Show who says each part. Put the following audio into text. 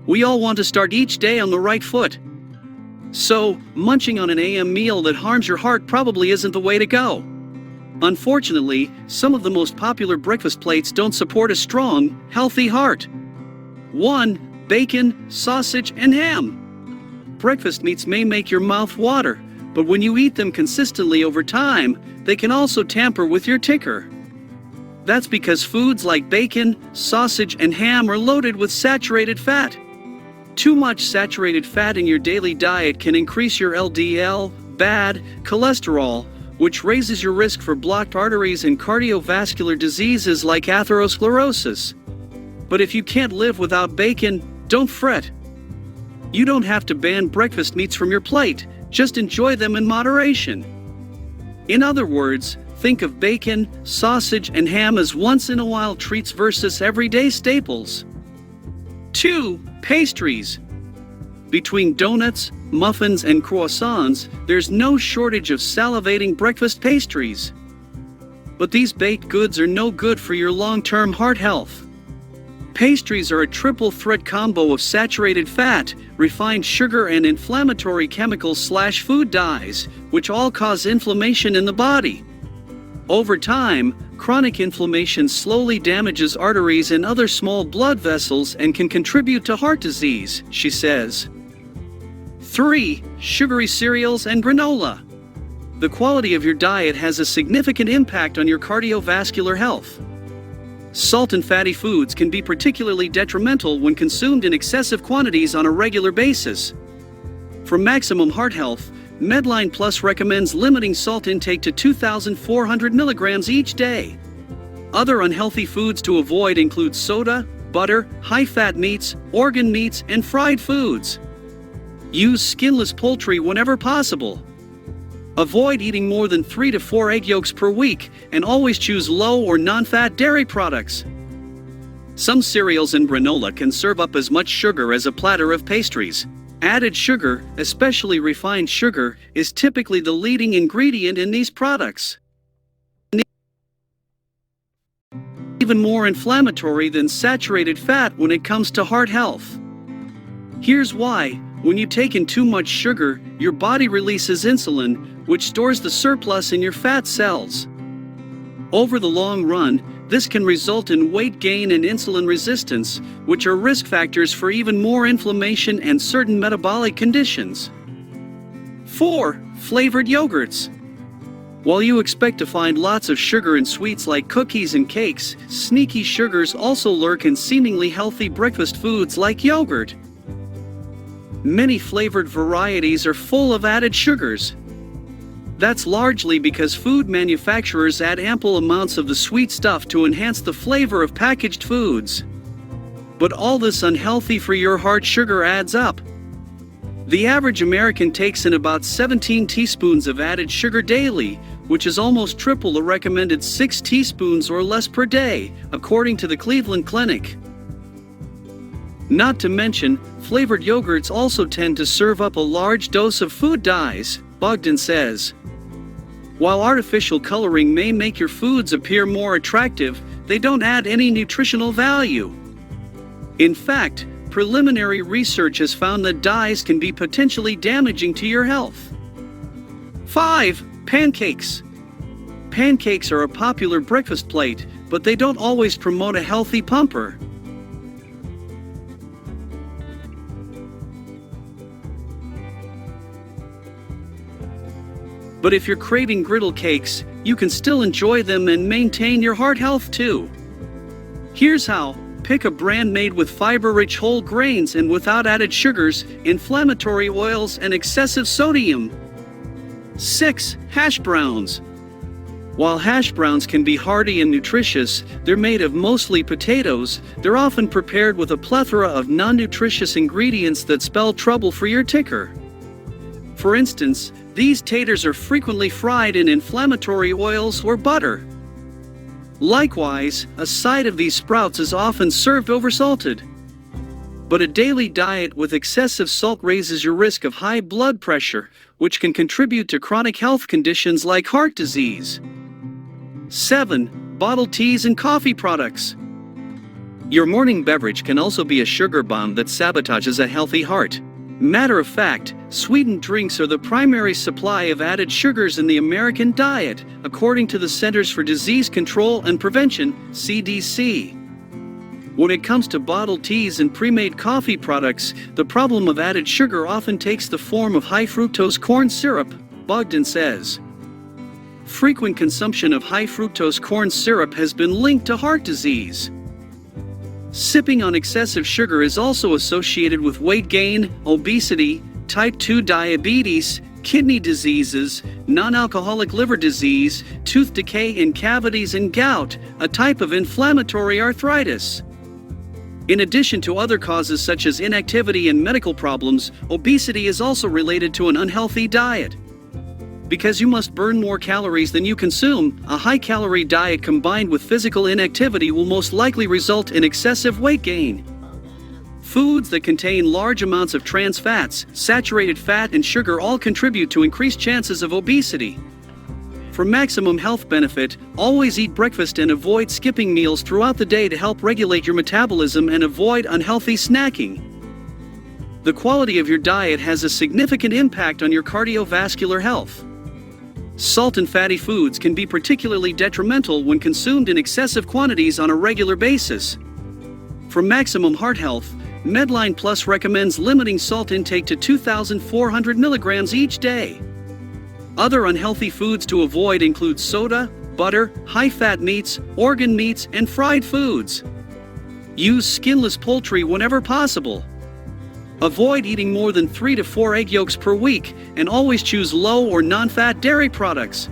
Speaker 1: We all want to start each day on the right foot. So, munching on an AM meal that harms your heart probably isn't the way to go. Unfortunately, some of the most popular breakfast plates don't support a strong, healthy heart. 1. Bacon, sausage, and ham. Breakfast meats may make your mouth water, but when you eat them consistently over time, they can also tamper with your ticker. That's because foods like bacon, sausage, and ham are loaded with saturated fat. Too much saturated fat in your daily diet can increase your LDL, bad cholesterol, which raises your risk for blocked arteries and cardiovascular diseases like atherosclerosis. But if you can't live without bacon, don't fret. You don't have to ban breakfast meats from your plate, just enjoy them in moderation. In other words, think of bacon, sausage, and ham as once-in-a-while treats versus everyday staples. 2. Pastries. Between donuts, muffins, and croissants, there's no shortage of salivating breakfast pastries. But these baked goods are no good for your long-term heart health. Pastries are a triple threat combo of saturated fat, refined sugar, and inflammatory chemicals/food dyes, which all cause inflammation in the body. Over time, chronic inflammation slowly damages arteries and other small blood vessels and can contribute to heart disease, she says. 3. Sugary cereals and granola. The quality of your diet has a significant impact on your cardiovascular health. Salt and fatty foods can be particularly detrimental when consumed in excessive quantities on a regular basis. For maximum heart health, Medline Plus recommends limiting salt intake to 2,400 milligrams each day. Other unhealthy foods to avoid include soda, butter, high-fat meats, organ meats, and fried foods. Use skinless poultry whenever possible. Avoid eating more than 3 to 4 egg yolks per week, and always choose low or non-fat dairy products. Some cereals and granola can serve up as much sugar as a platter of pastries. Added sugar, especially refined sugar, is typically the leading ingredient in these products. Even more inflammatory than saturated fat when it comes to heart health. Here's why. When you take in too much sugar, your body releases insulin, which stores the surplus in your fat cells. Over the long run, this can result in weight gain and insulin resistance, which are risk factors for even more inflammation and certain metabolic conditions. 4. Flavored yogurts. While you expect to find lots of sugar in sweets like cookies and cakes, sneaky sugars also lurk in seemingly healthy breakfast foods like yogurt. Many flavored varieties are full of added sugars. That's largely because food manufacturers add ample amounts of the sweet stuff to enhance the flavor of packaged foods. But all this unhealthy for your heart sugar adds up. The average American takes in about 17 teaspoons of added sugar daily, which is almost triple the recommended 6 teaspoons or less per day, according to the Cleveland Clinic. Not to mention, flavored yogurts also tend to serve up a large dose of food dyes, Bogdan says. While artificial coloring may make your foods appear more attractive, they don't add any nutritional value. In fact, preliminary research has found that dyes can be potentially damaging to your health. 5. Pancakes. Pancakes are a popular breakfast plate, but they don't always promote a healthy pumper. But if you're craving griddle cakes, you can still enjoy them and maintain your heart health too. Here's how. Pick a brand made with fiber-rich whole grains and without added sugars, inflammatory oils, and excessive sodium. 6. Hash browns. While hash browns can be hearty and nutritious, they're made of mostly potatoes. They're often prepared with a plethora of non-nutritious ingredients that spell trouble for your ticker. For instance, these taters are frequently fried in inflammatory oils or butter. Likewise, a side of these sprouts is often served oversalted. But a daily diet with excessive salt raises your risk of high blood pressure, which can contribute to chronic health conditions like heart disease. 7. Bottled teas and coffee products. Your morning beverage can also be a sugar bomb that sabotages a healthy heart. Matter of fact, sweetened drinks are the primary supply of added sugars in the American diet, according to the Centers for Disease Control and Prevention, CDC. When it comes to bottled teas and pre-made coffee products, the problem of added sugar often takes the form of high-fructose corn syrup, Bogdan says. Frequent consumption of high-fructose corn syrup has been linked to heart disease. Sipping on excessive sugar is also associated with weight gain, obesity, type 2 diabetes, kidney diseases, non-alcoholic liver disease, tooth decay in cavities, and gout, a type of inflammatory arthritis. In addition to other causes such as inactivity and medical problems, obesity is also related to an unhealthy diet. Because you must burn more calories than you consume, a high-calorie diet combined with physical inactivity will most likely result in excessive weight gain. Foods that contain large amounts of trans fats, saturated fat, and sugar all contribute to increased chances of obesity. For maximum health benefit, always eat breakfast and avoid skipping meals throughout the day to help regulate your metabolism and avoid unhealthy snacking. The quality of your diet has a significant impact on your cardiovascular health. Salt and fatty foods can be particularly detrimental when consumed in excessive quantities on a regular basis. For maximum heart health, Medline Plus recommends limiting salt intake to 2,400 milligrams each day. Other unhealthy foods to avoid include soda, butter, high-fat meats, organ meats, and fried foods. Use skinless poultry whenever possible. Avoid eating more than 3 to 4 egg yolks per week, and always choose low or non-fat dairy products.